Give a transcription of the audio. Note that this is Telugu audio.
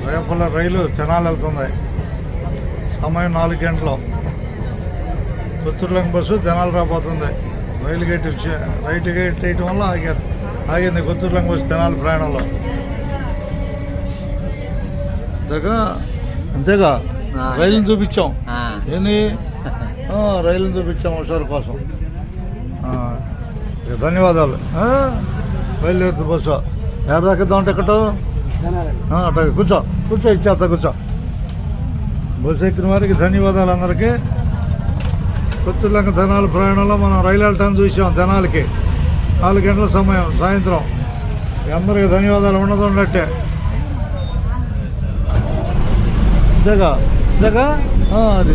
రేపల్ల రైలు తెనాలి వెళ్తుంది. సమయం 4 గంటలు. కొత్తూరులంక బస్సు తెనాలి రాబోతుంది. రైలు గేట్ వేయటం వల్ల ఆగింది కొత్తూరులంక బస్సు తెనాలి ప్రయాణంలో. అంతేగా రైలుని చూపించాం. ఏంది రైలుని చూపించాం హుషారు కోసం. ధన్యవాదాలు. బయలుదేరుతుంది బస్సు. ఎక్కడ దక్కిద్దాం టికెట్? కూర్చో ఇచ్చేస్తా కూర్చో. బస్సు ఎక్కిన వారికి ధన్యవాదాలు అందరికీ. కొత్తూరులంక తెనాలి ప్రయాణంలో మనం రైలు వెళ్ళటాన్ని చూసాం. తెనాలికి 4 గంటల సమయం సాయంత్రం. అందరికీ ధన్యవాదాలు. ఉన్నట్టే అంతేగా అది